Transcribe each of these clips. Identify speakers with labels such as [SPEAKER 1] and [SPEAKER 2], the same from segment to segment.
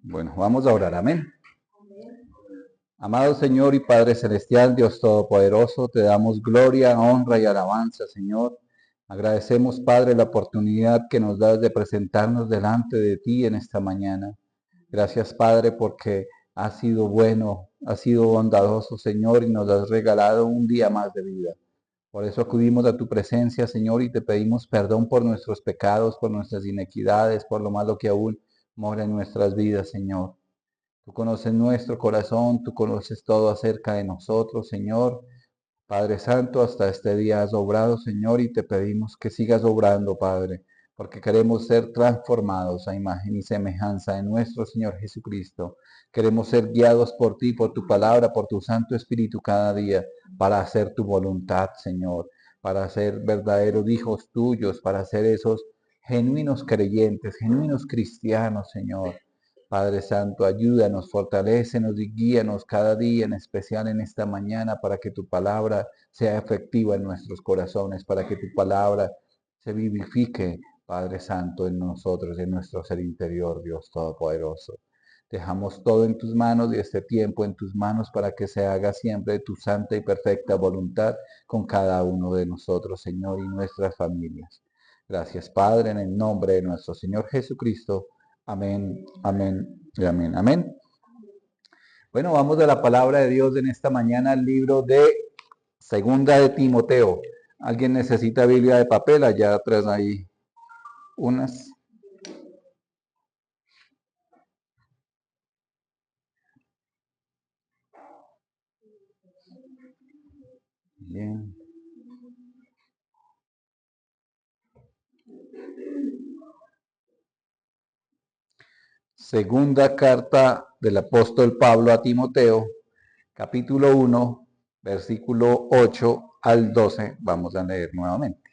[SPEAKER 1] Bueno, vamos a orar, amén. Amado Señor y Padre Celestial, Dios Todopoderoso, te damos gloria, honra y alabanza, Señor. Agradecemos, Padre, la oportunidad que nos das de presentarnos delante de ti en esta mañana. Gracias, Padre, porque has sido bueno, has sido bondadoso, Señor, y nos has regalado un día más de vida. Por eso acudimos a tu presencia, Señor, y te pedimos perdón por nuestros pecados, por nuestras inequidades, por lo malo que aún mora en nuestras vidas, Señor. Tú conoces nuestro corazón, tú conoces todo acerca de nosotros, Señor. Padre Santo, hasta este día has obrado, Señor, y te pedimos que sigas obrando, Padre, porque queremos ser transformados a imagen y semejanza de nuestro Señor Jesucristo. Queremos ser guiados por ti, por tu palabra, por tu Santo Espíritu cada día, para hacer tu voluntad, Señor, para ser verdaderos hijos tuyos, para ser esos genuinos creyentes, genuinos cristianos, Señor. Padre Santo, ayúdanos, fortalécenos y guíanos cada día, en especial en esta mañana, para que tu palabra sea efectiva en nuestros corazones, para que tu palabra se vivifique, Padre Santo, en nosotros, en nuestro ser interior, Dios Todopoderoso. Dejamos todo en tus manos y este tiempo en tus manos para que se haga siempre tu santa y perfecta voluntad con cada uno de nosotros, Señor, y nuestras familias. Gracias, Padre, en el nombre de nuestro Señor Jesucristo. Amén, amén y amén, amén. Bueno, vamos a la palabra de Dios en esta mañana, al libro de Segunda de Timoteo. ¿Alguien necesita Biblia de papel? Allá atrás hay unas. Bien. Segunda carta del apóstol Pablo a Timoteo, capítulo 1, versículo 8 al 12. Vamos a leer nuevamente.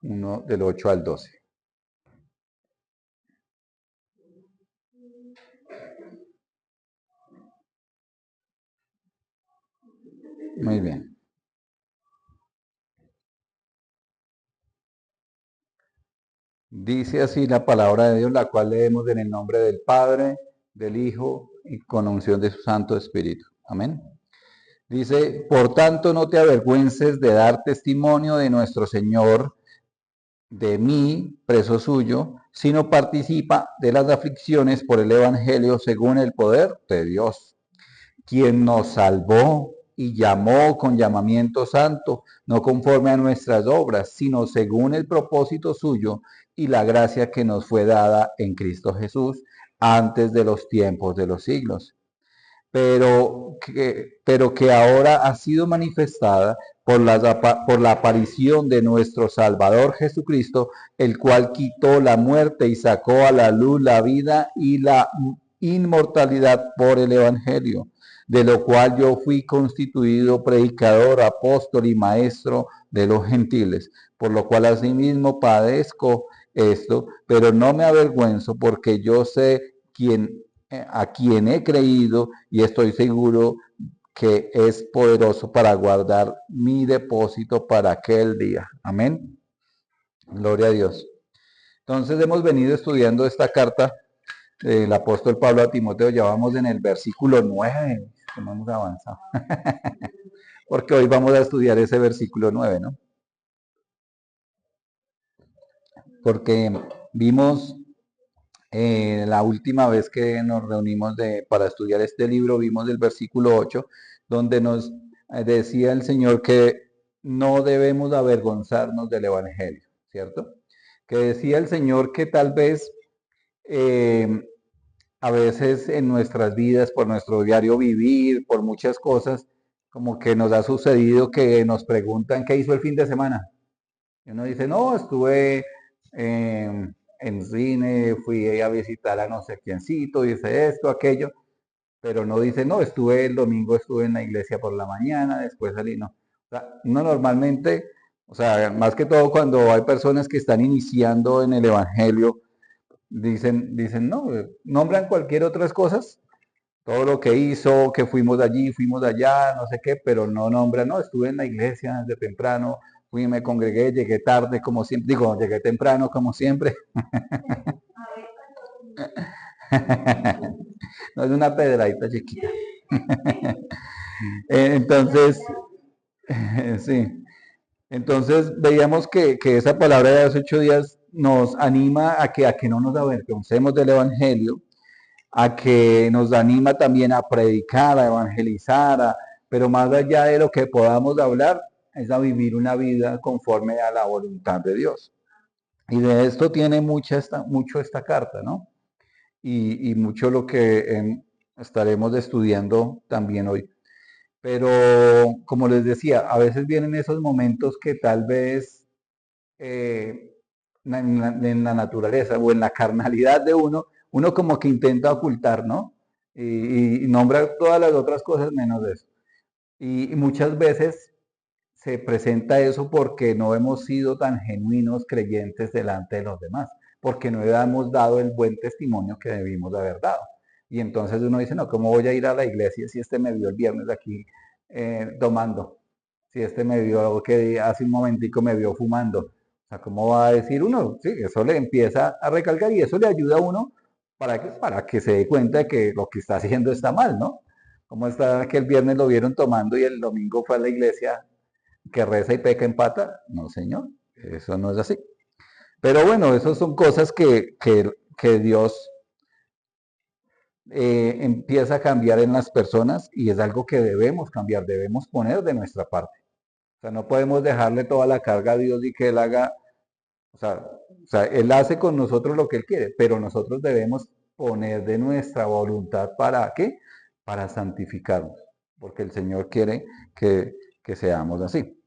[SPEAKER 1] Uno del 8 al 12. Muy bien. Dice así la palabra de Dios, la cual leemos en el nombre del Padre, del Hijo y con unción de su Santo Espíritu. Amén. Dice, por tanto no te avergüences de dar testimonio de nuestro Señor, de mí, preso suyo, sino participa de las aflicciones por el Evangelio según el poder de Dios, quien nos salvó y llamó con llamamiento santo, no conforme a nuestras obras, sino según el propósito suyo y la gracia que nos fue dada en Cristo Jesús antes de los tiempos de los siglos, pero que ahora ha sido manifestada por la aparición de nuestro Salvador Jesucristo, el cual quitó la muerte y sacó a la luz la vida y la inmortalidad por el Evangelio, de lo cual yo fui constituido predicador, apóstol y maestro de los gentiles, por lo cual asimismo padezco esto, pero no me avergüenzo, porque yo sé a quien he creído y estoy seguro que es poderoso para guardar mi depósito para aquel día. Amén. Gloria a Dios. Entonces hemos venido estudiando esta carta del apóstol Pablo a Timoteo. Ya vamos en el versículo 9. Hemos avanzado. Porque hoy vamos a estudiar ese versículo 9, ¿no? Porque vimos la última vez que nos reunimos para estudiar este libro, vimos el versículo 8, donde nos decía el Señor que no debemos avergonzarnos del Evangelio, ¿cierto? Que decía el Señor que tal vez eh, a veces en nuestras vidas, por nuestro diario vivir, por muchas cosas, como que nos ha sucedido que nos preguntan qué hizo el fin de semana. Y uno dice, no, estuve en cine, fui a visitar a no sé quiéncito, dice esto, aquello, pero no dice, no, estuve el domingo, estuve en la iglesia por la mañana, después salí, no. O sea, uno normalmente, o sea, más que todo cuando hay personas que están iniciando en el Evangelio, dicen, no, nombran cualquier otras cosas, todo lo que hizo, que fuimos de allí, fuimos de allá, no sé qué, pero no nombra, no, estuve en la iglesia desde temprano, fui, me congregué, llegué tarde como siempre, digo, llegué temprano como siempre. No es una pedradita chiquita. Entonces, sí. Entonces veíamos que esa palabra de los 8 días nos anima a que no nos avergoncemos del Evangelio, a que nos anima también a predicar, a evangelizar, pero más allá de lo que podamos hablar, es a vivir una vida conforme a la voluntad de Dios. Y de esto tiene mucho esta carta, ¿no? Y mucho lo que estaremos estudiando también hoy. Pero como les decía, a veces vienen esos momentos que tal vez en la naturaleza o en la carnalidad de uno como que intenta ocultar, ¿no? Y nombra todas las otras cosas menos eso. Y muchas veces se presenta eso porque no hemos sido tan genuinos creyentes delante de los demás, porque no hemos dado el buen testimonio que debimos de haber dado. Y entonces uno dice, no, ¿cómo voy a ir a la iglesia si este me vio el viernes aquí tomando? Si este me vio que hace un momentico me vio fumando. O sea, ¿cómo va a decir uno? Sí, eso le empieza a recalcar y eso le ayuda a uno para que se dé cuenta de que lo que está haciendo está mal, ¿no? ¿Cómo está que el viernes lo vieron tomando y el domingo fue a la iglesia que reza y peca en pata? No, señor, eso no es así. Pero bueno, esas son cosas que Dios empieza a cambiar en las personas y es algo que debemos cambiar, debemos poner de nuestra parte. O sea, no podemos dejarle toda la carga a Dios y que Él haga, o sea, Él hace con nosotros lo que Él quiere, pero nosotros debemos poner de nuestra voluntad para ¿qué? Para santificarnos, porque el Señor quiere que seamos así.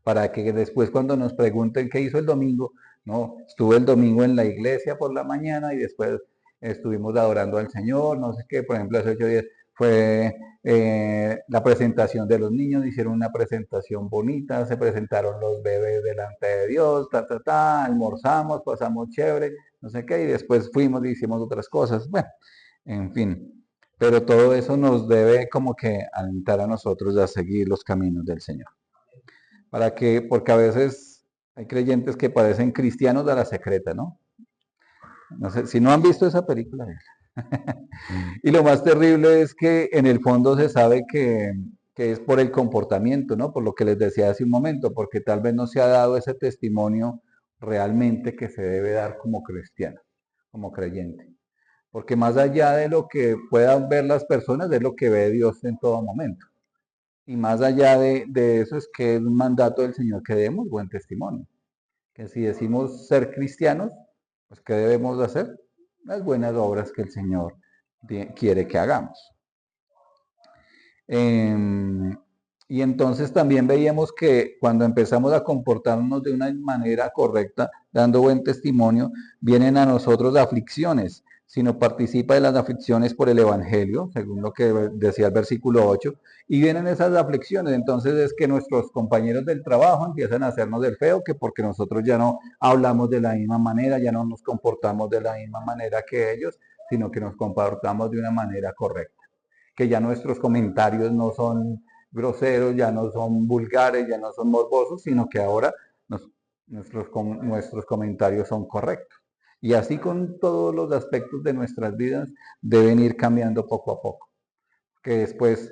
[SPEAKER 1] Para que después cuando nos pregunten qué hizo el domingo, no, estuve el domingo en la iglesia por la mañana y después estuvimos adorando al Señor, no sé qué, por ejemplo, hace 8 días fue la presentación de los niños, hicieron una presentación bonita, se presentaron los bebés delante de Dios, almorzamos, pasamos chévere, no sé qué, y después fuimos y hicimos otras cosas, bueno, en fin, pero todo eso nos debe como que alentar a nosotros a seguir los caminos del Señor. Porque a veces hay creyentes que parecen cristianos de la secreta, ¿no? No sé, si no han visto esa película. Y lo más terrible es que en el fondo se sabe que es por el comportamiento, ¿no? Por lo que les decía hace un momento, porque tal vez no se ha dado ese testimonio realmente que se debe dar como cristiano, como creyente. Porque más allá de lo que puedan ver las personas, es lo que ve Dios en todo momento. Y más allá de eso es que es un mandato del Señor que demos buen testimonio. Que si decimos ser cristianos, pues ¿qué debemos de hacer? Las buenas obras que el Señor quiere que hagamos. Y entonces también veíamos que cuando empezamos a comportarnos de una manera correcta, dando buen testimonio, vienen a nosotros aflicciones. Si no participa de las aflicciones por el Evangelio, según lo que decía el versículo 8, y vienen esas aflicciones, entonces es que nuestros compañeros del trabajo empiezan a hacernos del feo, que porque nosotros ya no hablamos de la misma manera, ya no nos comportamos de la misma manera que ellos, sino que nos comportamos de una manera correcta, que ya nuestros comentarios no son groseros, ya no son vulgares, ya no son morbosos, sino que ahora nuestros comentarios son correctos. Y así con todos los aspectos de nuestras vidas deben ir cambiando poco a poco. Que después,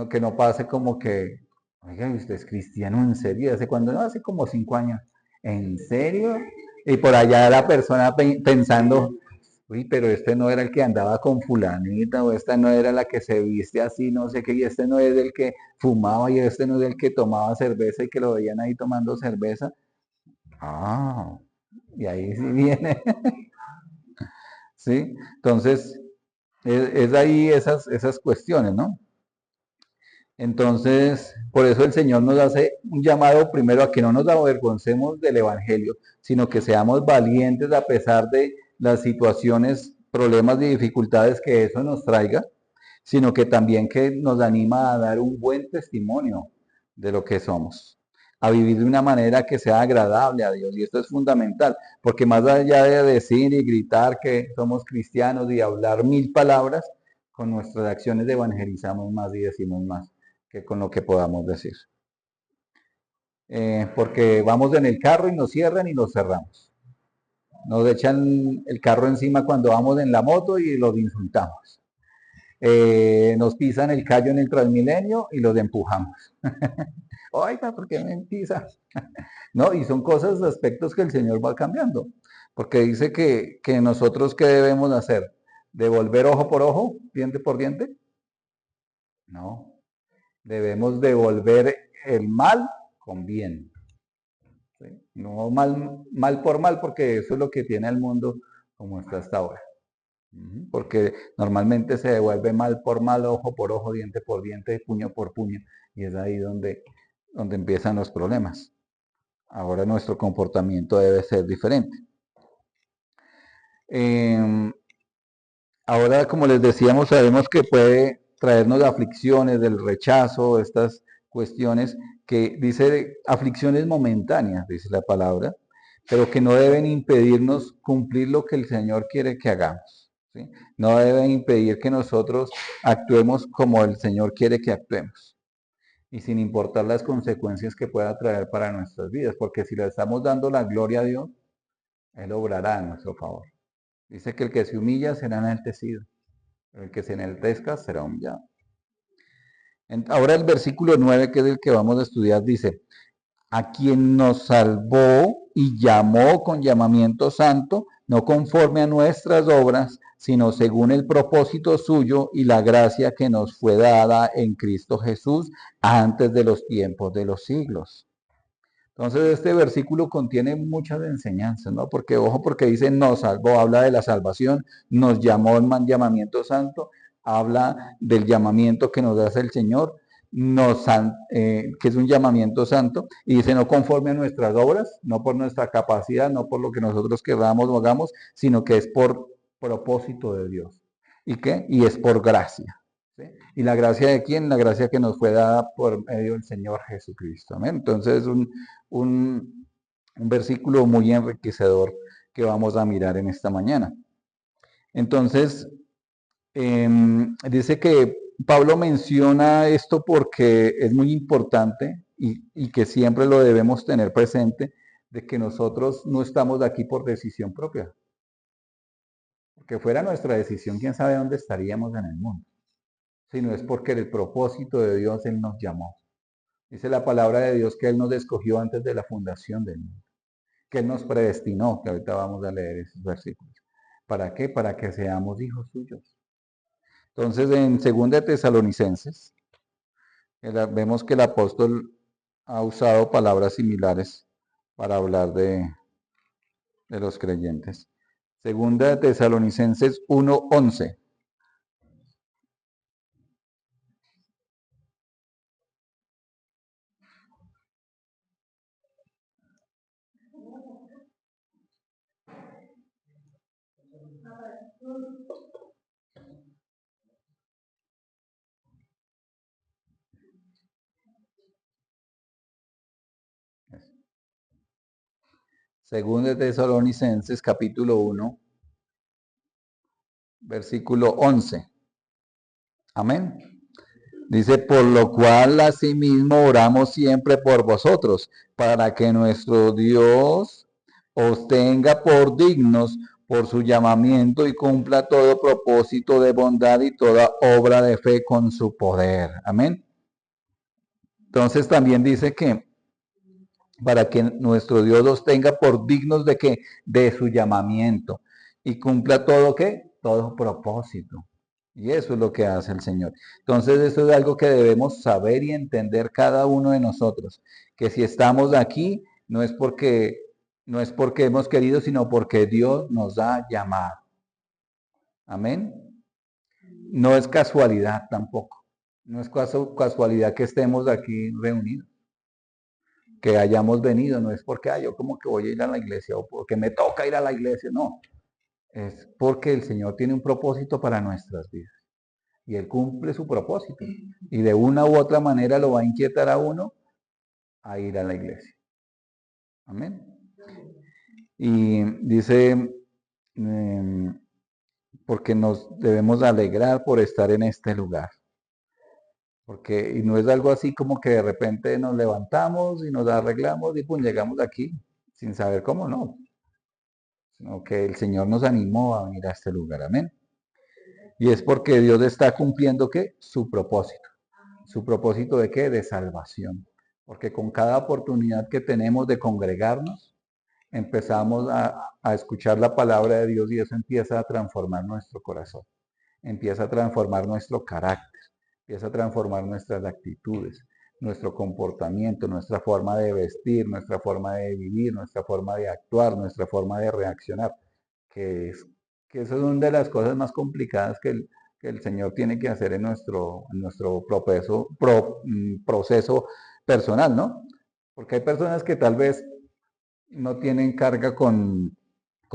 [SPEAKER 1] que no pase como que, oiga, ¿usted es cristiano en serio? ¿Hace cuándo? No, hace como 5 años. ¿En serio? Y por allá la persona pensando, uy, pero este no era el que andaba con fulanita, o esta no era la que se viste así, no sé qué, y este no es el que fumaba, y este no es el que tomaba cerveza y que lo veían ahí tomando cerveza. Ah, y ahí sí viene, ¿sí? Entonces, es ahí esas cuestiones, ¿no? Entonces, por eso el Señor nos hace un llamado primero a que no nos avergoncemos del Evangelio, sino que seamos valientes a pesar de las situaciones, problemas y dificultades que eso nos traiga, sino que también que nos anima a dar un buen testimonio de lo que somos, a vivir de una manera que sea agradable a Dios. Y esto es fundamental, porque más allá de decir y gritar que somos cristianos y hablar 1000 palabras, con nuestras acciones evangelizamos más y decimos más que con lo que podamos decir. Porque vamos en el carro y nos cierran y nos cerramos. Nos echan el carro encima cuando vamos en la moto y los insultamos. Nos pisan el callo en el Transmilenio y los empujamos. Oiga, ¿por qué me pisa? No, y son cosas, aspectos que el Señor va cambiando. Porque dice que nosotros, ¿qué debemos hacer? ¿Devolver ojo por ojo, diente por diente? No. Debemos devolver el mal con bien. ¿Sí? No mal por mal, porque eso es lo que tiene el mundo como está hasta ahora. Porque normalmente se devuelve mal por mal, ojo por ojo, diente por diente, puño por puño, y es ahí donde empiezan los problemas. Ahora nuestro comportamiento debe ser diferente. Ahora, como les decíamos, sabemos que puede traernos aflicciones del rechazo, estas cuestiones que dice aflicciones momentáneas, dice la palabra, pero que no deben impedirnos cumplir lo que el Señor quiere que hagamos. ¿Sí? No deben impedir que nosotros actuemos como el Señor quiere que actuemos. Y sin importar las consecuencias que pueda traer para nuestras vidas, porque si le estamos dando la gloria a Dios, Él obrará a nuestro favor. Dice que el que se humilla será enaltecido, pero el que se enaltezca será humillado. Ahora el versículo 9, que es el que vamos a estudiar, dice, a quien nos salvó y llamó con llamamiento santo, no conforme a nuestras obras, sino según el propósito suyo y la gracia que nos fue dada en Cristo Jesús antes de los tiempos de los siglos. Entonces este versículo contiene muchas enseñanzas, ¿no? Porque, ojo, porque dice nos salvó, habla de la salvación, nos llamó en llamamiento santo, habla del llamamiento que nos hace el Señor, que es un llamamiento santo, y dice no conforme a nuestras obras, no por nuestra capacidad, no por lo que nosotros queramos o hagamos, sino que es por propósito de Dios. ¿Y qué? Y es por gracia. ¿Sí? ¿Y la gracia de quién? La gracia que nos fue dada por medio del Señor Jesucristo. ¿Amén? Entonces, un versículo muy enriquecedor que vamos a mirar en esta mañana. Entonces, dice que Pablo menciona esto porque es muy importante y que siempre lo debemos tener presente, de que nosotros no estamos aquí por decisión propia. Porque fuera nuestra decisión, quién sabe dónde estaríamos en el mundo. Sino es porque el propósito de Dios Él nos llamó. Dice la palabra de Dios que Él nos escogió antes de la fundación del mundo. Que Él nos predestinó, que ahorita vamos a leer esos versículos. ¿Para qué? Para que seamos hijos suyos. Entonces, en 2 de Tesalonicenses, vemos que el apóstol ha usado palabras similares para hablar de los creyentes. 2 de Tesalonicenses 1:11. Según de Tesalonicenses capítulo 1, versículo 11. Amén. Dice, por lo cual asimismo oramos siempre por vosotros, para que nuestro Dios os tenga por dignos por su llamamiento y cumpla todo propósito de bondad y toda obra de fe con su poder. Amén. Entonces también dice que para que nuestro Dios los tenga por dignos de qué, de su llamamiento y cumpla todo qué, todo propósito. Y eso es lo que hace el Señor. Entonces eso es algo que debemos saber y entender cada uno de nosotros, que si estamos aquí no es porque hemos querido, sino porque Dios nos ha llamado. Amén. No es casualidad tampoco. No es casualidad que estemos aquí reunidos, que hayamos venido, no es porque yo como que voy a ir a la iglesia o porque me toca ir a la iglesia, no. Es porque el Señor tiene un propósito para nuestras vidas. Y Él cumple su propósito. Y de una u otra manera lo va a inquietar a uno a ir a la iglesia. Amén. Y dice porque nos debemos alegrar por estar en este lugar. Porque y no es algo así como que de repente nos levantamos y nos arreglamos y pum, llegamos aquí sin saber cómo, no, sino que el Señor nos animó a venir a este lugar, amén. Y es porque Dios está cumpliendo ¿qué? Su propósito. ¿Su propósito de qué? De salvación. Porque con cada oportunidad que tenemos de congregarnos, empezamos a escuchar la palabra de Dios y eso empieza a transformar nuestro corazón, empieza a transformar nuestro carácter, empieza a transformar nuestras actitudes, nuestro comportamiento, nuestra forma de vestir, nuestra forma de vivir, nuestra forma de actuar, nuestra forma de reaccionar, que, es, que eso es una de las cosas más complicadas que el Señor tiene que hacer en nuestro proceso personal, ¿no? Porque hay personas que tal vez no tienen carga con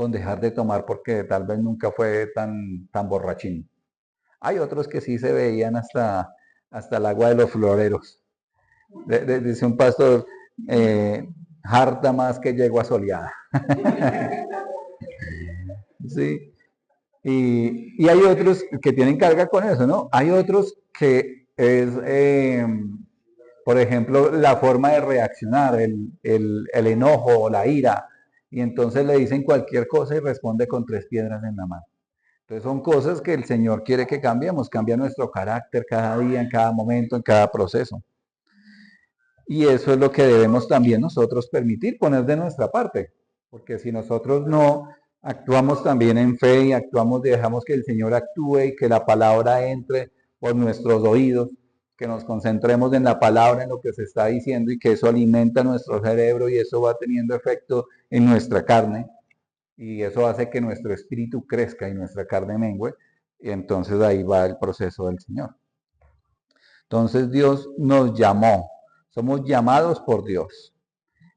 [SPEAKER 1] dejar de tomar porque tal vez nunca fue tan borrachín. Hay otros que sí se veían hasta el agua de los floreros. Dice un pastor, harta más que yegua soleada. Sí. Y hay otros que tienen carga con eso, ¿no? Hay otros que es, por ejemplo, la forma de reaccionar, el enojo o la ira. Y entonces le dicen cualquier cosa y responde con 3 piedras en la mano. Entonces son cosas que el Señor quiere que cambiemos, cambia nuestro carácter cada día, en cada momento, en cada proceso. Y eso es lo que debemos también nosotros permitir, poner de nuestra parte. Porque si nosotros no actuamos también en fe y actuamos, dejamos que el Señor actúe y que la palabra entre por nuestros oídos, que nos concentremos en la palabra, en lo que se está diciendo y que eso alimenta nuestro cerebro y eso va teniendo efecto en nuestra carne y eso hace que nuestro espíritu crezca y nuestra carne mengue, y entonces ahí va el proceso del Señor. Entonces Dios nos llamó, somos llamados por Dios.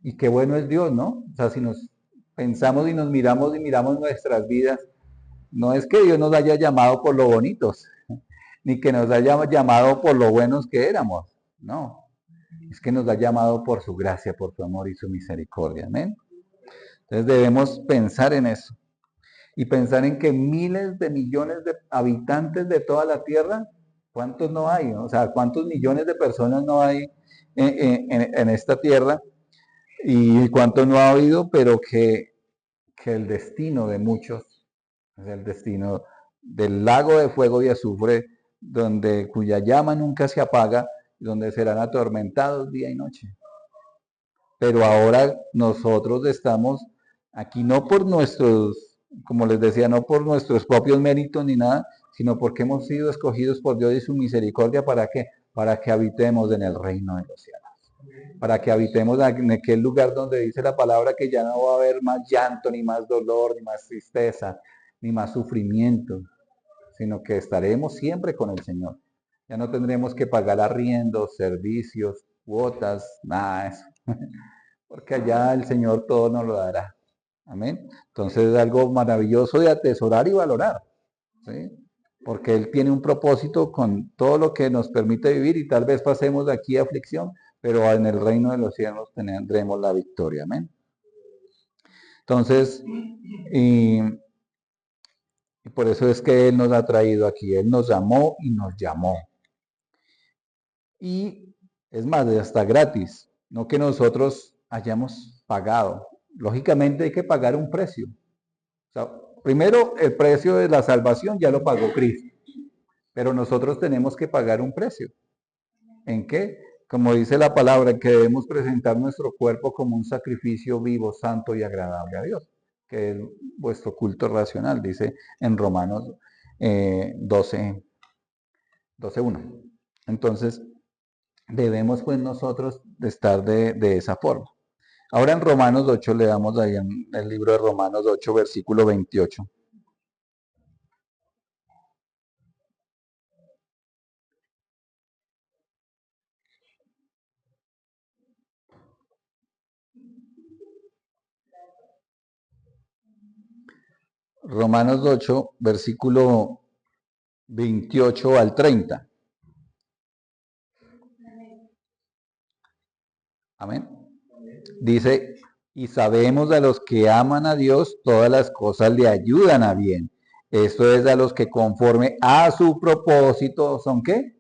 [SPEAKER 1] Y qué bueno es Dios, ¿no? O sea, si nos pensamos y nos miramos y miramos nuestras vidas, no es que Dios nos haya llamado por lo bonitos, ni que nos haya llamado por lo buenos que éramos, no. Es que nos ha llamado por su gracia, por su amor y su misericordia, amén. Entonces debemos pensar en eso. Y pensar en que miles de millones de habitantes de toda la Tierra, ¿cuántos no hay? O sea, ¿cuántos millones de personas no hay en esta Tierra? Y cuántos no ha habido, pero que el destino de muchos es el destino del lago de fuego y azufre, cuya llama nunca se apaga, donde serán atormentados día y noche. Pero ahora nosotros estamos aquí no por nuestros, como les decía, no por nuestros propios méritos ni nada, sino porque hemos sido escogidos por Dios y su misericordia. ¿Para qué? Para que habitemos en el reino de los cielos. Para que habitemos en aquel lugar donde dice la palabra que ya no va a haber más llanto, ni más dolor, ni más tristeza, ni más sufrimiento, sino que estaremos siempre con el Señor. Ya no tendremos que pagar arriendos, servicios, cuotas, nada de eso. Porque allá el Señor todo nos lo dará. Amén. Entonces es algo maravilloso de atesorar y valorar. ¿Sí? Porque Él tiene un propósito con todo lo que nos permite vivir y tal vez pasemos de aquí a aflicción, pero en el reino de los cielos tendremos la victoria. Amén. Entonces, y por eso es que Él nos ha traído aquí. Él nos amó y nos llamó. Y es más, hasta gratis. No que nosotros hayamos pagado. Lógicamente hay que pagar un precio. O sea, primero, el precio de la salvación ya lo pagó Cristo. Pero nosotros tenemos que pagar un precio. ¿En qué? Como dice la palabra, que debemos presentar nuestro cuerpo como un sacrificio vivo, santo y agradable a Dios, que es vuestro culto racional, dice en Romanos 12, 12:1. Entonces, debemos pues nosotros de estar de esa forma. Ahora en Romanos 8, le damos ahí en el libro de Romanos 8, versículo 28. Romanos 8, versículo 28 al 30. Amén. Dice, y sabemos a los que aman a Dios, todas las cosas le ayudan a bien. Esto es a los que conforme a su propósito son ¿qué?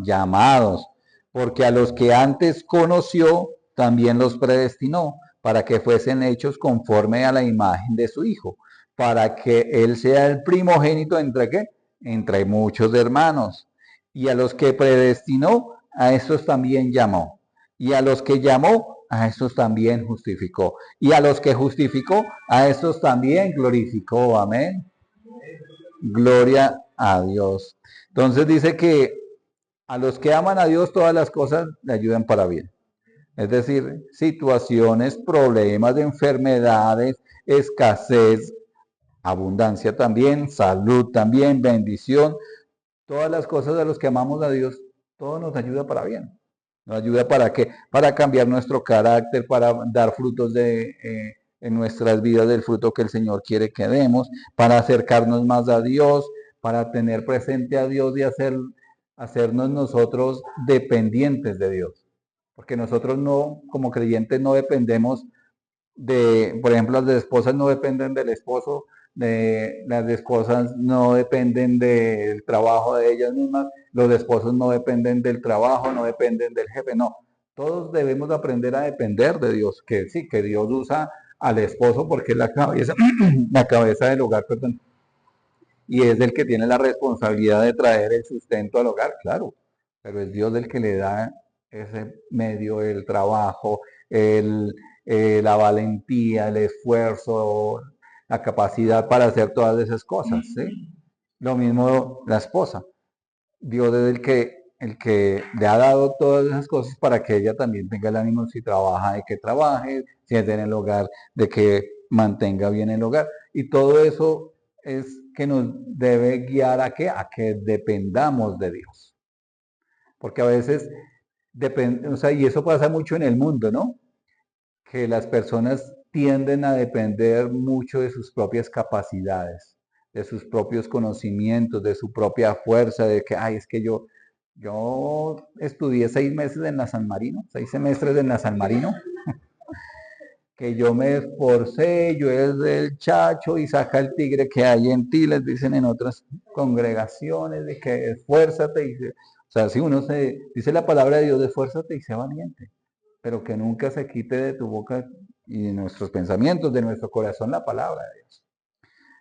[SPEAKER 1] Llamados. Porque a los que antes conoció, también los predestinó para que fuesen hechos conforme a la imagen de su Hijo, para que Él sea el primogénito entre ¿qué? Entre muchos hermanos. Y a los que predestinó, a estos también llamó. Y a los que llamó, a estos también justificó. Y a los que justificó, a estos también glorificó. Amén. Gloria a Dios. Entonces dice que a los que aman a Dios todas las cosas le ayudan para bien. Es decir, situaciones, problemas, enfermedades, escasez, abundancia también, salud también, bendición. Todas las cosas de los que amamos a Dios, todo nos ayuda para bien. Nos ayuda para qué? Para cambiar nuestro carácter, para dar frutos en nuestras vidas del fruto que el Señor quiere que demos, para acercarnos más a Dios, para tener presente a Dios y hacernos nosotros dependientes de Dios. Porque nosotros no, como creyentes, no dependemos por ejemplo, las esposas no dependen del esposo, las esposas no dependen del trabajo de ellas mismas, los esposos no dependen del trabajo, no dependen del jefe, no. Todos debemos aprender a depender de Dios, que sí, que Dios usa al esposo porque es la cabeza, la cabeza del hogar, perdón, y es el que tiene la responsabilidad de traer el sustento al hogar, claro, pero es Dios el que le da ese medio, el trabajo, el, la valentía, el esfuerzo, la capacidad para hacer todas esas cosas, ¿sí? Lo mismo la esposa. Dios es el que le ha dado todas esas cosas para que ella también tenga el ánimo si trabaja, de que trabaje, si es en el hogar, de que mantenga bien el hogar. Y todo eso es que nos debe guiar a qué? A que dependamos de Dios. Porque a veces o sea, y eso pasa mucho en el mundo, ¿no? Que las personas tienden a depender mucho de sus propias capacidades, de sus propios conocimientos, de su propia fuerza, de que, ay, es que yo estudié 6 meses en la San Marino, 6 semestres en la San Marino, que yo me esforcé, yo es el chacho y saca el tigre que hay en ti, les dicen en otras congregaciones, de que esfuérzate. O sea, si uno se dice la palabra de Dios, esfuérzate y sea valiente, pero que nunca se quite de tu boca y de nuestros pensamientos, de nuestro corazón la palabra de Dios.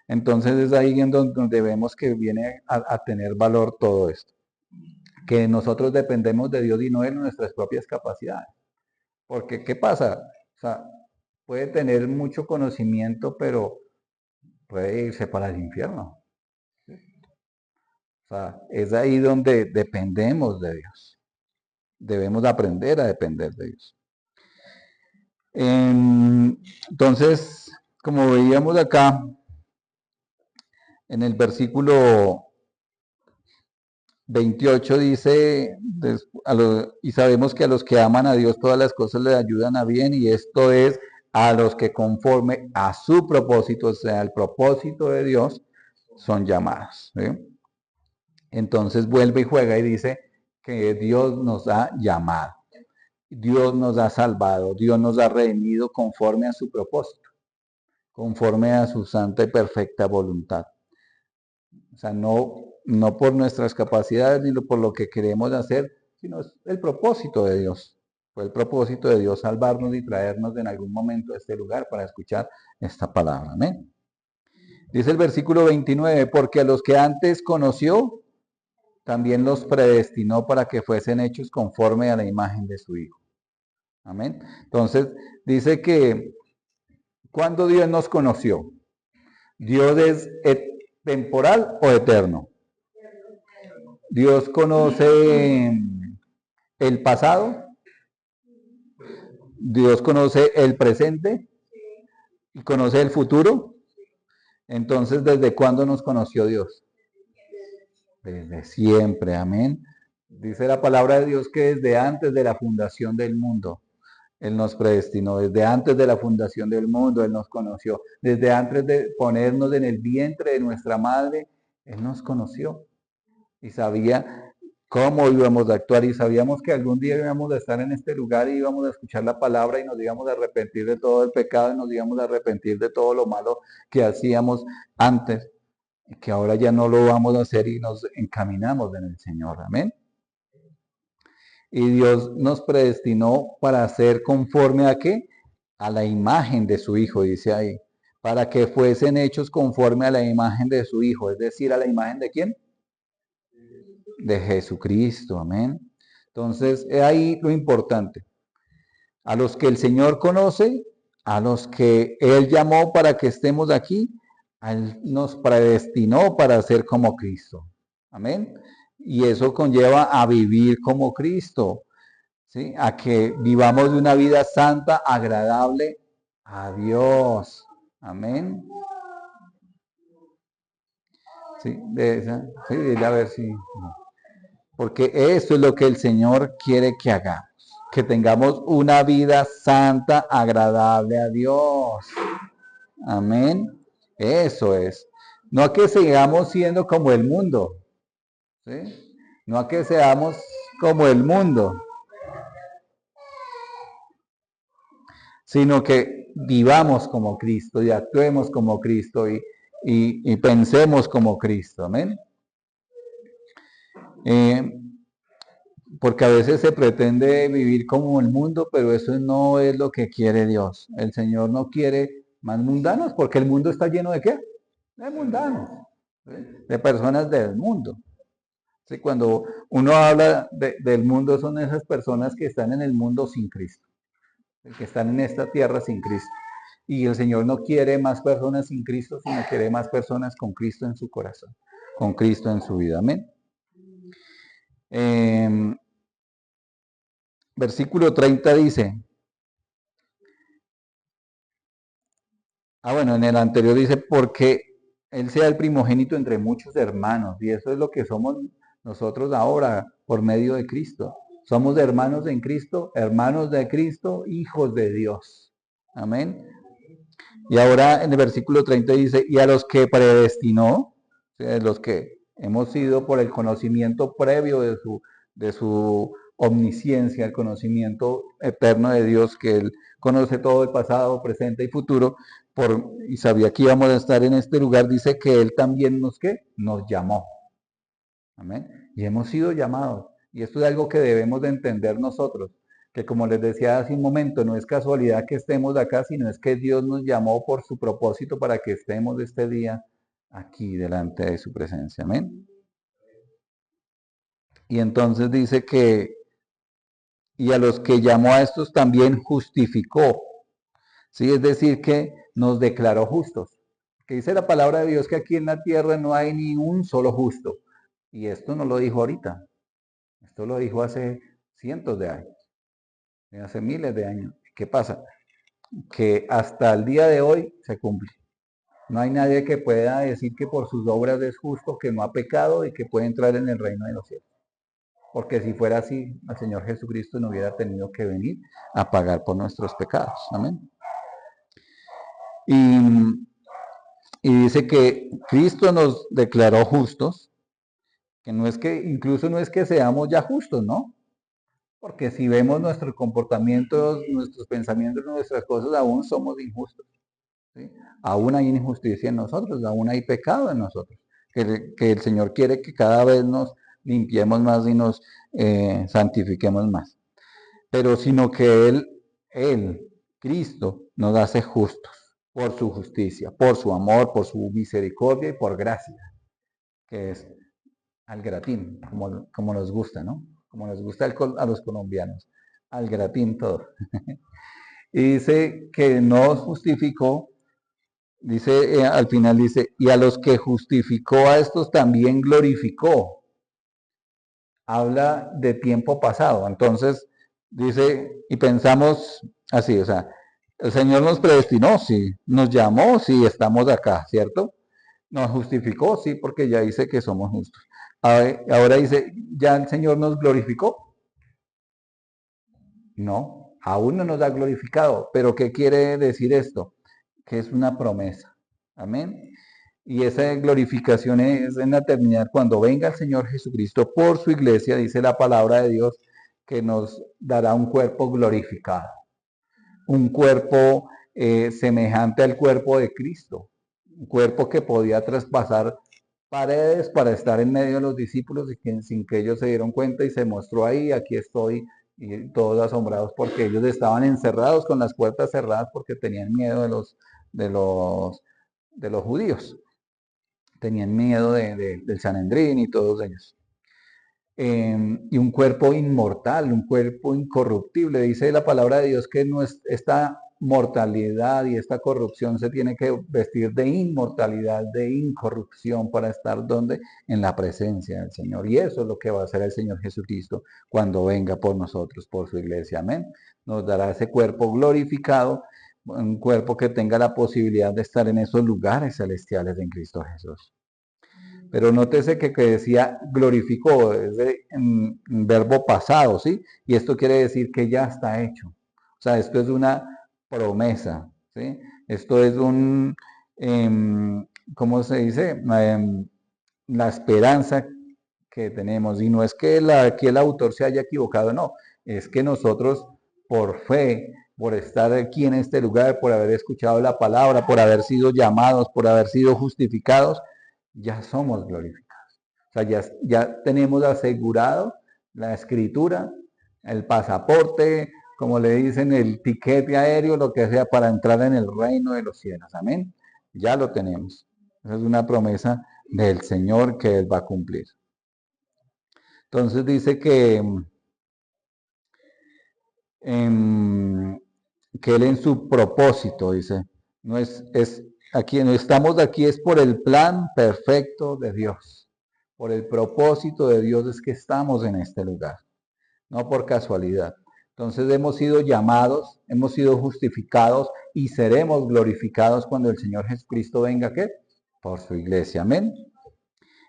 [SPEAKER 1] Entonces es ahí en donde vemos que viene a tener valor todo esto, que nosotros dependemos de Dios y no de nuestras propias capacidades. Porque, ¿qué pasa? O sea, puede tener mucho conocimiento, pero puede irse para el infierno. O sea, es ahí donde dependemos de Dios. Debemos aprender a depender de Dios. Entonces, como veíamos acá, en el versículo 28 dice, y sabemos que a los que aman a Dios todas las cosas les ayudan a bien, y esto es a los que conforme a su propósito, o sea, el propósito de Dios, son llamados. ¿Sí? Entonces vuelve y juega y dice que Dios nos ha llamado, Dios nos ha salvado, Dios nos ha redimido conforme a su propósito, conforme a su santa y perfecta voluntad. O sea, no por nuestras capacidades ni por lo que queremos hacer, sino es el propósito de Dios. Fue el propósito de Dios salvarnos y traernos en algún momento a este lugar para escuchar esta palabra. Amén. Dice el versículo 29, porque a los que antes conoció, también los predestinó para que fuesen hechos conforme a la imagen de su Hijo. Amén. Entonces, dice que cuando Dios nos conoció, Dios es temporal o eterno. Dios conoce el pasado, Dios conoce el presente y conoce el futuro. Entonces, ¿desde cuándo nos conoció Dios? Desde siempre, amén. Dice la palabra de Dios que desde antes de la fundación del mundo, Él nos predestinó, desde antes de la fundación del mundo, Él nos conoció, desde antes de ponernos en el vientre de nuestra madre, Él nos conoció y sabía cómo íbamos a actuar y sabíamos que algún día íbamos a estar en este lugar y íbamos a escuchar la palabra y nos íbamos a arrepentir de todo el pecado y nos íbamos a arrepentir de todo lo malo que hacíamos antes. que ahora ya no lo vamos a hacer y nos encaminamos en el Señor. Amén. Y Dios nos predestinó para ser conforme a qué? A la imagen de su Hijo, dice ahí. Para que fuesen hechos conforme a la imagen de su Hijo. Es decir, ¿a la imagen de quién? De Jesucristo. Amén. Entonces, es ahí lo importante. A los que el Señor conoce, a los que Él llamó para que estemos aquí, a Él nos predestinó para ser como Cristo. Amén. Y eso conlleva a vivir como Cristo, ¿sí? A que vivamos de una vida santa, agradable a Dios. Amén. Sí, de esa, sí, de a ver si. Porque eso es lo que el Señor quiere que hagamos. Que tengamos una vida santa, agradable a Dios. Amén. Eso es. No a que sigamos siendo como el mundo. ¿Sí? No a que seamos como el mundo. Sino que vivamos como Cristo y actuemos como Cristo y pensemos como Cristo. Amén. Porque a veces se pretende vivir como el mundo, pero eso no es lo que quiere Dios. El Señor no quiere más mundanos, porque el mundo está lleno de qué? De mundanos, ¿sí? De personas del mundo. ¿Sí? Cuando uno habla del mundo, son esas personas que están en el mundo sin Cristo, que están en esta tierra sin Cristo. Y el Señor no quiere más personas sin Cristo, sino quiere más personas con Cristo en su corazón, con Cristo en su vida. Amén. Versículo 30 dice, bueno, en el anterior dice, porque Él sea el primogénito entre muchos hermanos, y eso es lo que somos nosotros ahora por medio de Cristo. Somos hermanos en Cristo, hermanos de Cristo, hijos de Dios. Amén. Y ahora en el versículo 30 dice, y a los que predestinó, o sea, los que hemos sido por el conocimiento previo de su omnisciencia, el conocimiento eterno de Dios, que Él conoce todo el pasado, presente y futuro, y sabía que íbamos a estar en este lugar, dice que Él también nos llamó. Amén. Y hemos sido llamados. Y esto es algo que debemos de entender nosotros, que como les decía hace un momento, no es casualidad que estemos acá, sino es que Dios nos llamó por su propósito para que estemos este día aquí delante de su presencia. Amén. Y entonces dice que, y a los que llamó a estos también justificó. Sí, es decir, que nos declaró justos. Que dice la palabra de Dios que aquí en la tierra no hay ni un solo justo. Y esto no lo dijo ahorita. Esto lo dijo hace cientos de años, hace miles de años. ¿Qué pasa? Que hasta el día de hoy se cumple. No hay nadie que pueda decir que por sus obras es justo, que no ha pecado y que puede entrar en el reino de los cielos. Porque si fuera así, el Señor Jesucristo no hubiera tenido que venir a pagar por nuestros pecados. Amén. Y dice que Cristo nos declaró justos, que no es que, incluso no es que seamos ya justos, ¿no? Porque si vemos nuestros comportamientos, nuestros pensamientos, nuestras cosas, aún somos injustos. ¿Sí? Aún hay injusticia en nosotros, aún hay pecado en nosotros. Que el Señor quiere que cada vez nos limpiemos más y nos santifiquemos más. Pero sino que Él, Cristo, nos hace justos por su justicia, por su amor, por su misericordia y por gracia, que es al gratín, como nos gusta, ¿no? Como nos gusta a los colombianos, al gratín todo. Y dice que nos justificó, dice al final dice, y a los que justificó a estos también glorificó. Habla de tiempo pasado. Entonces, dice, y pensamos así, o sea, el Señor nos predestinó, sí, nos llamó, sí, estamos acá, ¿cierto? Nos justificó, sí, porque ya dice que somos justos. Ahora dice, ¿ya el Señor nos glorificó? No, aún no nos ha glorificado. Pero ¿qué quiere decir esto? Que es una promesa. Amén. Y esa glorificación es en la eternidad, cuando venga el Señor Jesucristo por su iglesia, dice la palabra de Dios, que nos dará un cuerpo glorificado. Un cuerpo semejante al cuerpo de Cristo. Un cuerpo que podía traspasar paredes para estar en medio de los discípulos y que, sin que ellos se dieron cuenta y se mostró ahí, aquí estoy, y todos asombrados porque ellos estaban encerrados con las puertas cerradas porque tenían miedo de los, de los judíos, tenían miedo del Sanedrín y todos ellos. Y un cuerpo inmortal, un cuerpo incorruptible. Dice la palabra de Dios que esta mortalidad y esta corrupción se tiene que vestir de inmortalidad, de incorrupción para estar donde en la presencia del Señor. Y eso es lo que va a hacer el Señor Jesucristo cuando venga por nosotros, por su iglesia. Amén. Nos dará ese cuerpo glorificado, un cuerpo que tenga la posibilidad de estar en esos lugares celestiales en Cristo Jesús. Pero nótese que decía glorificó, es en verbo pasado, ¿sí? Y esto quiere decir que ya está hecho. O sea, esto es una promesa, ¿sí? Esto es ¿cómo se dice? La esperanza que tenemos. Y no es que aquí el autor se haya equivocado, no. Es que nosotros, por fe, por estar aquí en este lugar, por haber escuchado la palabra, por haber sido llamados, por haber sido justificados, ya somos glorificados. O sea, ya tenemos asegurado la escritura, el pasaporte, como le dicen, el tiquete aéreo, lo que sea, para entrar en el reino de los cielos. Amén. Ya lo tenemos. Esa es una promesa del Señor que Él va a cumplir. Entonces dice que Él en su propósito, dice, no aquí, no estamos aquí es por el plan perfecto de Dios. Por el propósito de Dios es que estamos en este lugar, no por casualidad. Entonces hemos sido llamados, hemos sido justificados y seremos glorificados cuando el Señor Jesucristo venga, ¿qué? Por su iglesia, amén.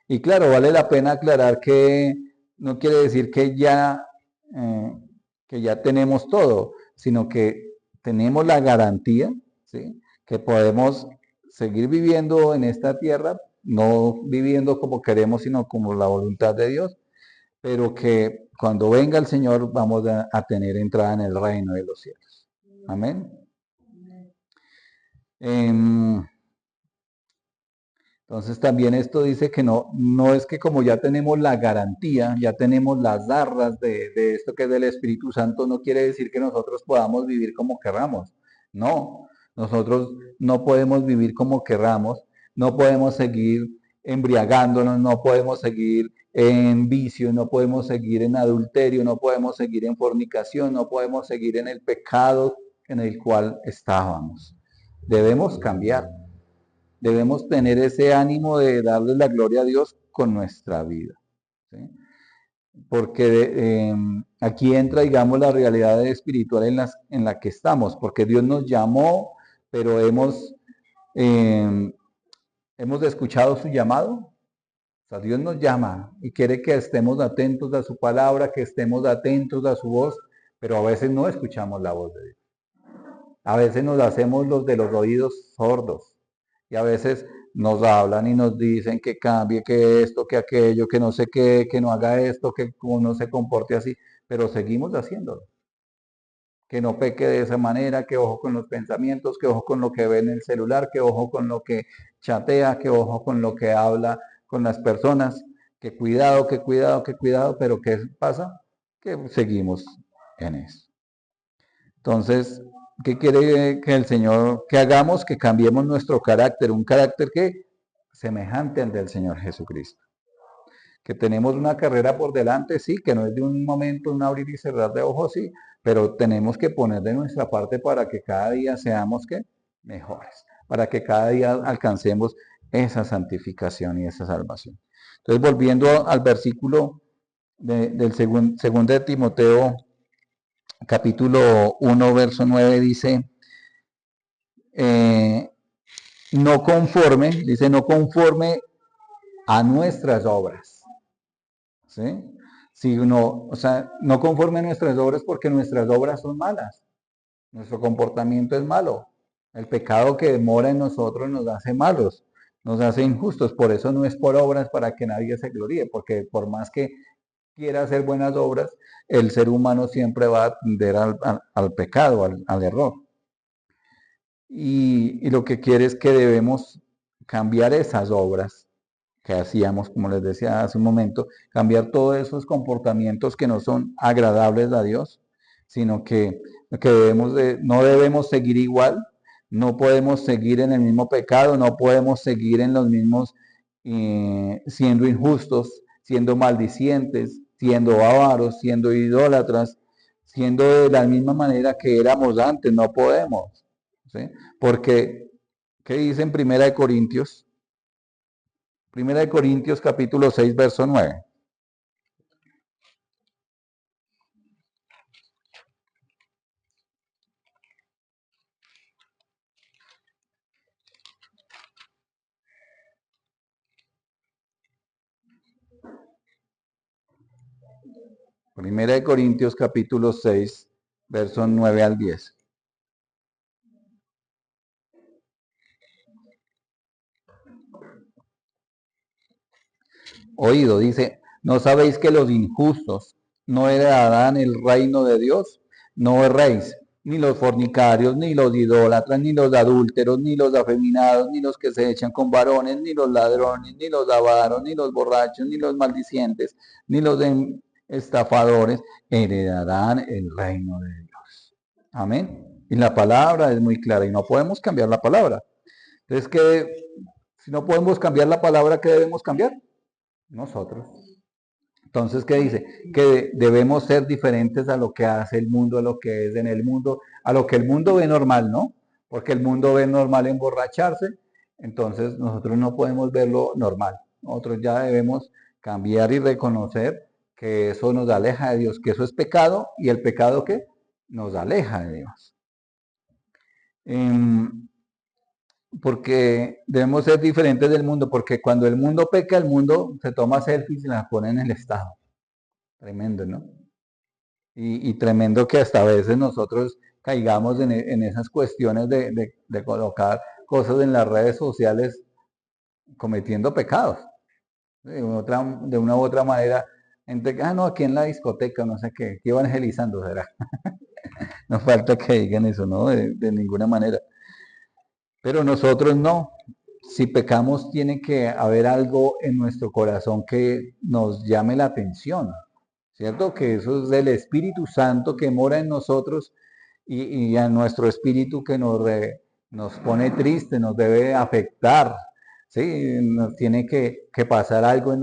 [SPEAKER 1] Y claro, vale la pena aclarar que no quiere decir eh, que ya tenemos todo, sino que tenemos la garantía, ¿sí? Que podemos seguir viviendo en esta tierra, no viviendo como queremos, sino como la voluntad de Dios, pero que cuando venga el Señor vamos a tener entrada en el reino de los cielos. Amén. Entonces también esto dice que no es que como ya tenemos la garantía, ya tenemos las arras de esto que es del Espíritu Santo, no quiere decir que nosotros podamos vivir como querramos. No, nosotros no podemos vivir como querramos, no podemos seguir embriagándonos, no podemos seguir en vicio, no podemos seguir en adulterio, no podemos seguir en fornicación, no podemos seguir en el pecado en el cual estábamos. Debemos cambiar. Debemos tener ese ánimo de darle la gloria a Dios con nuestra vida. ¿Sí? Porque aquí entra, digamos, la realidad espiritual en la que estamos, porque Dios nos llamó, pero hemos escuchado su llamado. O sea, Dios nos llama y quiere que estemos atentos a su palabra, que estemos atentos a su voz, pero a veces no escuchamos la voz de Dios. A veces nos hacemos los de los oídos sordos. Y a veces nos hablan y nos dicen que cambie, que esto, que aquello, que no sé qué, que no haga esto, que uno se comporte así, pero seguimos haciéndolo. Que no peque de esa manera, que ojo con los pensamientos, que ojo con lo que ve en el celular, que ojo con lo que chatea, que ojo con lo que habla con las personas, que cuidado, que cuidado, que cuidado, pero ¿qué pasa? Que seguimos en eso. Entonces, ¿qué quiere que el Señor que hagamos? Que cambiemos nuestro carácter, un carácter que semejante al del Señor Jesucristo. Que tenemos una carrera por delante, sí, que no es de un momento, un abrir y cerrar de ojos, sí, pero tenemos que poner de nuestra parte para que cada día seamos ¿qué? Mejores, para que cada día alcancemos esa santificación y esa salvación. Entonces, volviendo al versículo del segundo de Timoteo capítulo 1, verso 9 dice, no conforme, dice, no conforme a nuestras obras. ¿Sí? Si uno, o sea, no conforme a nuestras obras porque nuestras obras son malas. Nuestro comportamiento es malo. El pecado que mora en nosotros nos hace malos, nos hace injustos. Por eso no es por obras para que nadie se gloríe, porque por más que quiera hacer buenas obras, el ser humano siempre va a tender al pecado, al error. Y lo que quiere es que debemos cambiar esas obras que hacíamos, como les decía hace un momento, cambiar todos esos comportamientos que no son agradables a Dios, sino que no debemos seguir igual, no podemos seguir en el mismo pecado, no podemos seguir en los mismos, siendo injustos, siendo maldicientes, siendo avaros, siendo idólatras, siendo de la misma manera que éramos antes, no podemos, ¿sí? Porque, ¿qué dice en Primera de Corintios? Primera de Corintios capítulo 6, verso 9. Primera de Corintios capítulo 6, verso 9 al 10. Oído, dice, ¿no sabéis que los injustos no heredarán el reino de Dios? No erréis, ni los fornicarios, ni los idólatras, ni los adúlteros, ni los afeminados, ni los que se echan con varones, ni los ladrones, ni los avaros, ni los borrachos, ni los maldicientes, ni los estafadores heredarán el reino de Dios. Amén. Y la palabra es muy clara y no podemos cambiar la palabra. Entonces, si no podemos cambiar la palabra, ¿qué debemos cambiar? Nosotros. Entonces, ¿qué dice? Que debemos ser diferentes a lo que hace el mundo, a lo que es en el mundo, a lo que el mundo ve normal, ¿no? Porque el mundo ve normal emborracharse, entonces nosotros no podemos verlo normal. Nosotros ya debemos cambiar y reconocer que eso nos aleja de Dios, que eso es pecado y el pecado que nos aleja de Dios. Porque debemos ser diferentes del mundo, porque cuando el mundo peca, el mundo se toma selfies y las pone en el estado. Tremendo, ¿no? Y tremendo que hasta a veces nosotros caigamos en esas cuestiones de colocar cosas en las redes sociales cometiendo pecados. De una u otra manera, gente que, no, aquí en la discoteca, no sé qué, evangelizando será. No falta que digan eso, ¿no? De ninguna manera. Pero nosotros no. Si pecamos, tiene que haber algo en nuestro corazón que nos llame la atención, ¿cierto? Que eso es el Espíritu Santo que mora en nosotros y a nuestro espíritu que nos pone triste, nos debe afectar, ¿sí? Nos tiene que pasar algo en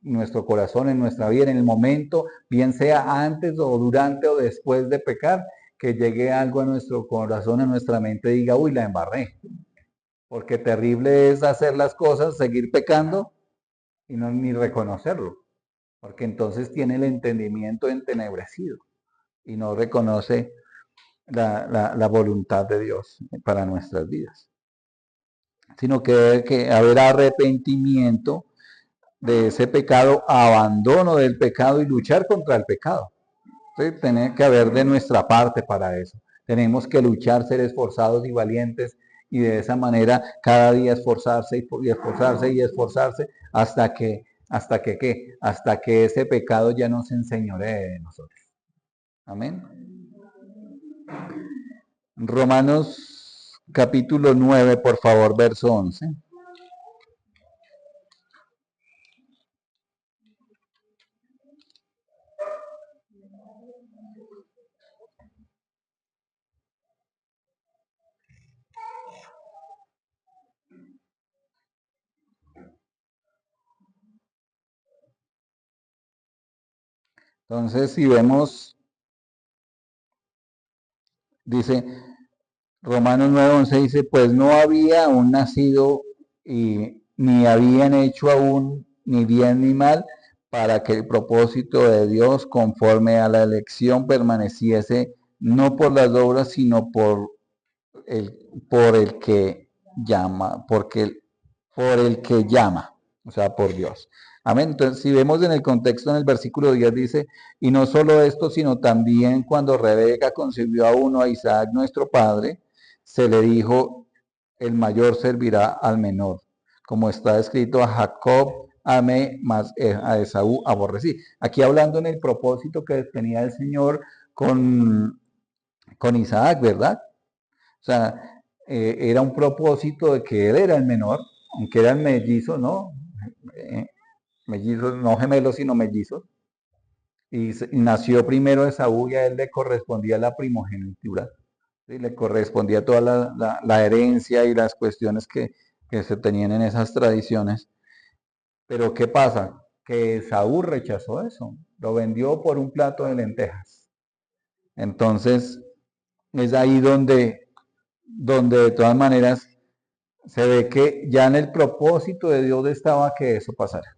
[SPEAKER 1] nuestro corazón, en nuestra vida, en el momento, bien sea antes o durante o después de pecar, que llegue algo a nuestro corazón, a nuestra mente y diga, uy, la embarré. Porque terrible es hacer las cosas, seguir pecando y no ni reconocerlo. Porque entonces tiene el entendimiento entenebrecido y no reconoce la voluntad de Dios para nuestras vidas. Sino que debe que haber arrepentimiento de ese pecado, abandono del pecado y luchar contra el pecado. Entonces, tiene que haber de nuestra parte para eso. Tenemos que luchar, ser esforzados y valientes y de esa manera cada día esforzarse y esforzarse y esforzarse hasta que ese pecado ya no se enseñoree de nosotros. Amén. Romanos capítulo 9, por favor, verso 11. Entonces, si vemos, dice, Romanos 9:11 dice, pues no había aún nacido y ni habían hecho aún ni bien ni mal para que el propósito de Dios conforme a la elección permaneciese no por las obras, sino el, por el que llama, por el que llama, o sea, por Dios. Amén. Entonces, si vemos en el contexto, en el versículo 10 dice, y no solo esto, sino también cuando Rebeca concibió a uno, a Isaac, nuestro padre, se le dijo, el mayor servirá al menor. Como está escrito, a Jacob amé, más a Esaú aborrecí. Aquí hablando en el propósito que tenía el Señor con Isaac, ¿verdad? O sea, era un propósito de que él era el menor, aunque era el mellizo, ¿no? mellizos, no gemelos, sino mellizos. Y nació primero Esaú y a él le correspondía la primogenitura. ¿Sí? Le correspondía toda la herencia y las cuestiones que se tenían en esas tradiciones. Pero ¿qué pasa? Que Esaú rechazó eso, lo vendió por un plato de lentejas. Entonces, es ahí donde de todas maneras se ve que ya en el propósito de Dios estaba que eso pasara.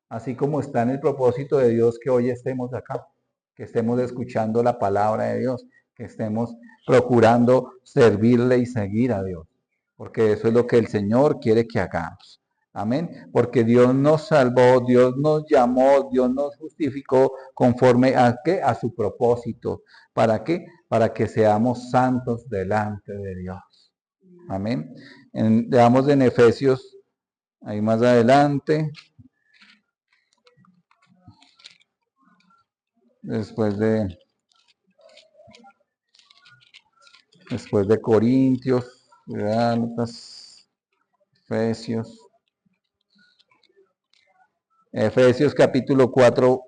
[SPEAKER 1] Así como está en el propósito de Dios que hoy estemos acá, que estemos escuchando la palabra de Dios, que estemos procurando servirle y seguir a Dios, porque eso es lo que el Señor quiere que hagamos. Amén. Porque Dios nos salvó, Dios nos llamó, Dios nos justificó conforme a qué? A su propósito. ¿Para qué? Para que seamos santos delante de Dios. Amén. Veamos en Efesios, ahí más adelante, después de Corintios, Gálatas, Efesios capítulo 4,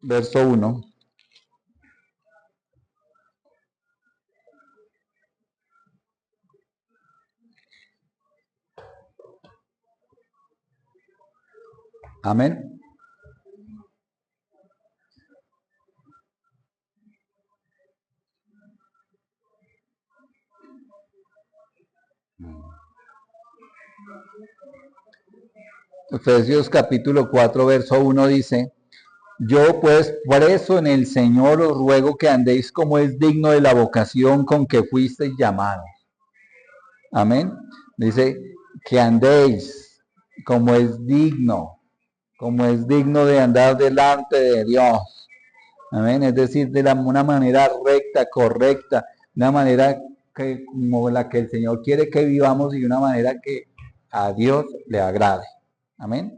[SPEAKER 1] verso 1. Amén. Efesios capítulo 4, verso 1 dice: yo pues preso en el Señor os ruego que andéis como es digno de la vocación con que fuisteis llamados. Amén. Dice que andéis como es digno de andar delante de Dios. Amén. Es decir, de una manera recta, correcta, una manera como la que el Señor quiere que vivamos y una manera que a Dios le agrade. Amén.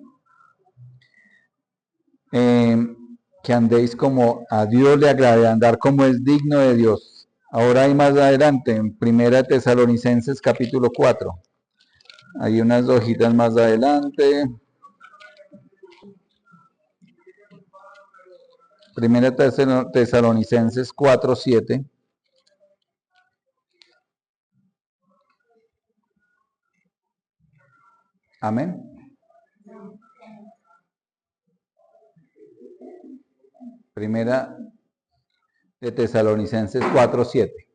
[SPEAKER 1] Que andéis como a Dios le agrade, andar como es digno de Dios. Ahora hay más adelante, en Primera Tesalonicenses capítulo 4. Hay unas hojitas más adelante. Primera Tesalonicenses 4, 7. Amén. Primera de Tesalonicenses 4, 7.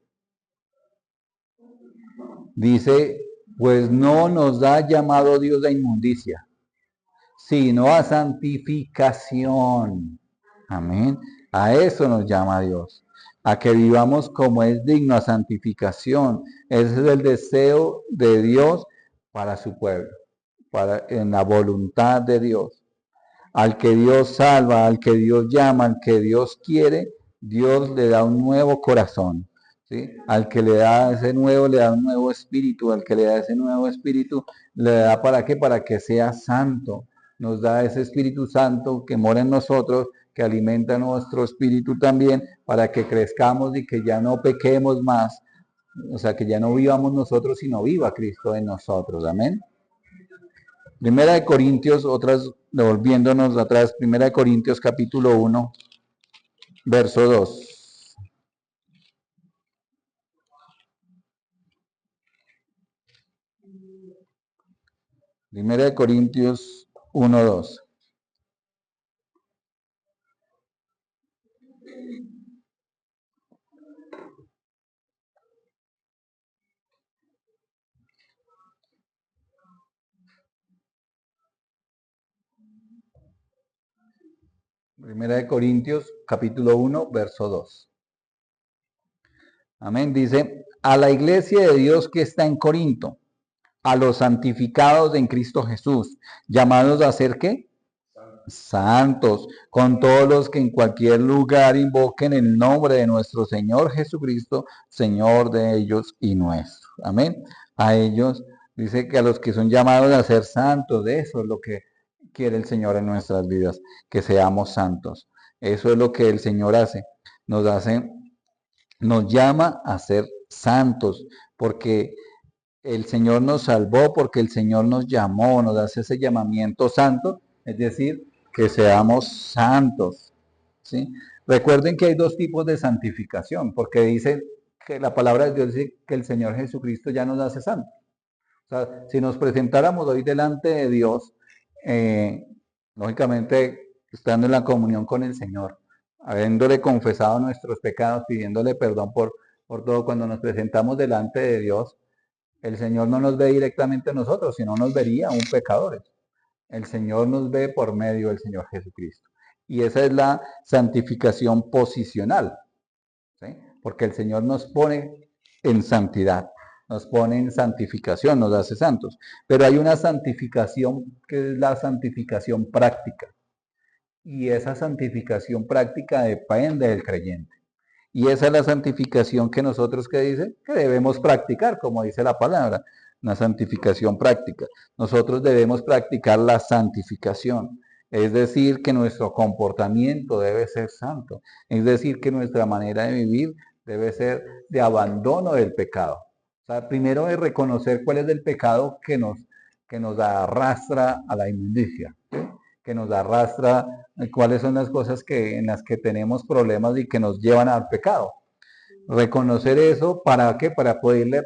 [SPEAKER 1] Dice, pues no nos ha llamado Dios a inmundicia, sino a santificación. Amén. A eso nos llama Dios, a que vivamos como es digno, a santificación. Ese es el deseo de Dios para su pueblo, en la voluntad de Dios. Al que Dios salva, al que Dios llama, al que Dios quiere, Dios le da un nuevo corazón. ¿Sí? Al que le da ese nuevo, le da un nuevo espíritu. Al que le da ese nuevo espíritu, le da ¿para qué? Para que sea santo. Nos da ese Espíritu Santo que mora en nosotros, que alimenta nuestro espíritu también, para que crezcamos y que ya no pequemos más. O sea, que ya no vivamos nosotros, sino viva Cristo en nosotros. Amén. Primera de Corintios, devolviéndonos atrás, Primera de Corintios capítulo 1, verso 2. Primera de Corintios 1, 2. Primera de Corintios capítulo 1, verso 2. Amén. Dice, a la iglesia de Dios que está en Corinto, a los santificados en Cristo Jesús, llamados a ser ¿qué? Santos, con todos los que en cualquier lugar invoquen el nombre de nuestro Señor Jesucristo, Señor de ellos y nuestro. Amén. A ellos, dice que a los que son llamados a ser santos, de eso es lo que quiere el Señor en nuestras vidas, que seamos santos. Eso es lo que el Señor hace. Nos llama a ser santos, porque el Señor nos salvó porque el Señor nos llamó, nos hace ese llamamiento santo, es decir, que seamos santos, ¿sí? Recuerden que hay dos tipos de santificación, porque dice que la palabra de Dios dice que el Señor Jesucristo ya nos hace santos. O sea, si nos presentáramos hoy delante de Dios, eh, lógicamente estando en la comunión con el Señor, habiéndole confesado nuestros pecados, pidiéndole perdón por todo, cuando nos presentamos delante de Dios, el Señor no nos ve directamente a nosotros, sino nos vería a un pecadores. El Señor nos ve por medio del Señor Jesucristo. Y esa es la santificación posicional, ¿sí? Porque el Señor nos pone en santidad, nos pone en santificación, nos hace santos. Pero hay una santificación que es la santificación práctica. Y esa santificación práctica depende del creyente. Y esa es la santificación que nosotros, ¿qué dice? Que debemos practicar, como dice la palabra, una santificación práctica. Nosotros debemos practicar la santificación, es decir, que nuestro comportamiento debe ser santo, es decir, que nuestra manera de vivir debe ser de abandono del pecado. O sea, primero de reconocer cuál es el pecado que nos arrastra a la inmundicia, ¿sí? Que nos arrastra, cuáles son las cosas en las que tenemos problemas y que nos llevan al pecado. Reconocer eso, ¿para qué? Para poderle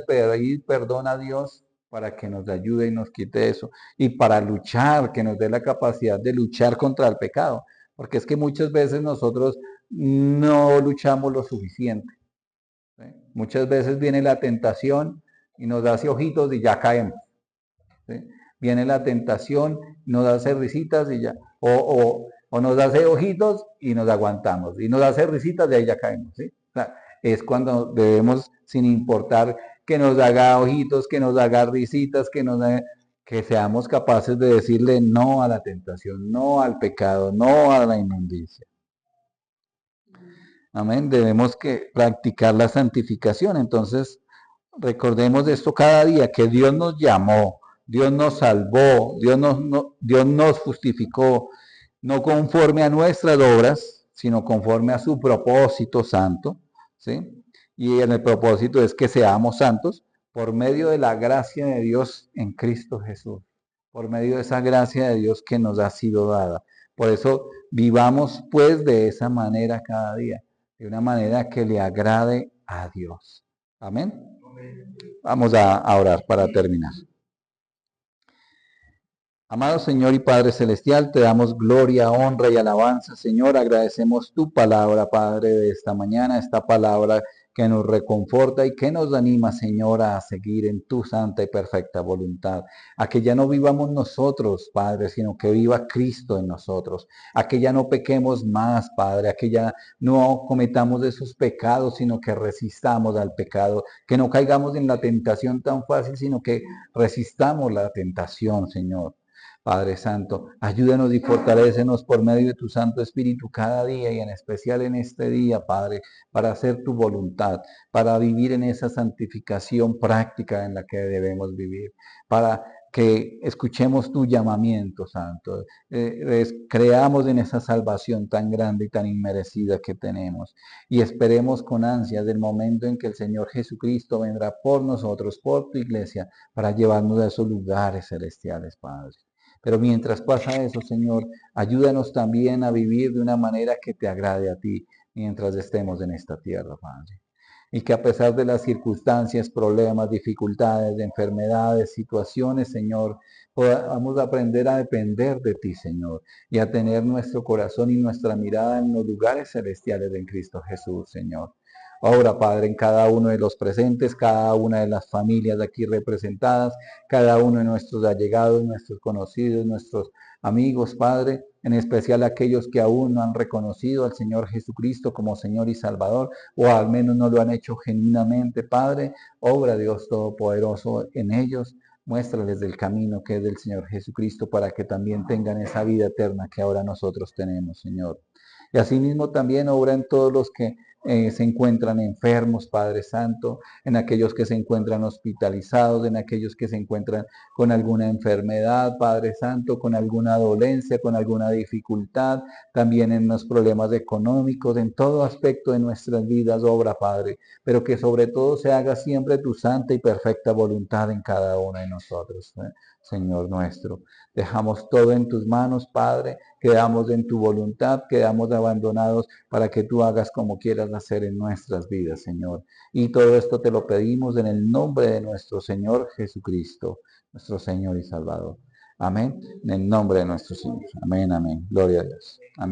[SPEAKER 1] pedir perdón a Dios para que nos ayude y nos quite eso. Y para luchar, que nos dé la capacidad de luchar contra el pecado. Porque es que muchas veces nosotros no luchamos lo suficiente, ¿sí? Muchas veces viene la tentación y nos hace ojitos y ya caemos, ¿sí? Viene la tentación, nos hace risitas y ya, o nos hace ojitos y nos aguantamos, y nos hace risitas y ahí ya caemos, ¿sí? O sea, es cuando debemos, sin importar que nos haga ojitos, que nos haga risitas, que seamos capaces de decirle no a la tentación, no al pecado, no a la inmundicia. Amén. Debemos que practicar la santificación. Entonces, recordemos esto cada día, que Dios nos llamó, Dios nos salvó, Dios nos justificó, no conforme a nuestras obras, sino conforme a su propósito santo, ¿sí? Y en el propósito es que seamos santos por medio de la gracia de Dios en Cristo Jesús, por medio de esa gracia de Dios que nos ha sido dada. Por eso vivamos pues de esa manera cada día, de una manera que le agrade a Dios. Amén. Vamos a orar para terminar. Amado Señor y Padre Celestial, te damos gloria, honra y alabanza. Señor, agradecemos tu palabra, Padre, de esta mañana, esta palabra que nos reconforta y que nos anima, Señor, a seguir en tu santa y perfecta voluntad. A que ya no vivamos nosotros, Padre, sino que viva Cristo en nosotros. A que ya no pequemos más, Padre. A que ya no cometamos esos pecados, sino que resistamos al pecado. Que no caigamos en la tentación tan fácil, sino que resistamos la tentación, Señor. Padre Santo, ayúdanos y fortalécenos por medio de tu Santo Espíritu cada día y en especial en este día, Padre, para hacer tu voluntad, para vivir en esa santificación práctica en la que debemos vivir, para que escuchemos tu llamamiento, Santo, creamos en esa salvación tan grande y tan inmerecida que tenemos y esperemos con ansias el momento en que el Señor Jesucristo vendrá por nosotros, por tu iglesia, para llevarnos a esos lugares celestiales, Padre. Pero mientras pasa eso, Señor, ayúdanos también a vivir de una manera que te agrade a ti mientras estemos en esta tierra, Padre. Y que a pesar de las circunstancias, problemas, dificultades, enfermedades, situaciones, Señor, podamos aprender a depender de ti, Señor, y a tener nuestro corazón y nuestra mirada en los lugares celestiales de Cristo Jesús, Señor. Obra, Padre, en cada uno de los presentes, cada una de las familias aquí representadas, cada uno de nuestros allegados, nuestros conocidos, nuestros amigos, Padre, en especial aquellos que aún no han reconocido al Señor Jesucristo como Señor y Salvador, o al menos no lo han hecho genuinamente, Padre. Obra, Dios Todopoderoso, en ellos. Muéstrales del camino que es del Señor Jesucristo para que también tengan esa vida eterna que ahora nosotros tenemos, Señor. Y asimismo también obra en todos los que se encuentran enfermos, Padre Santo, en aquellos que se encuentran hospitalizados, en aquellos que se encuentran con alguna enfermedad, Padre Santo, con alguna dolencia, con alguna dificultad, también en los problemas económicos, en todo aspecto de nuestras vidas, obra, Padre, pero que sobre todo se haga siempre tu santa y perfecta voluntad en cada uno de nosotros, Señor nuestro. Dejamos todo en tus manos, Padre, quedamos en tu voluntad, quedamos abandonados para que tú hagas como quieras hacer en nuestras vidas, Señor. Y todo esto te lo pedimos en el nombre de nuestro Señor Jesucristo, nuestro Señor y Salvador. Amén. En el nombre de nuestro Señor. Amén, amén. Gloria a Dios. Amén.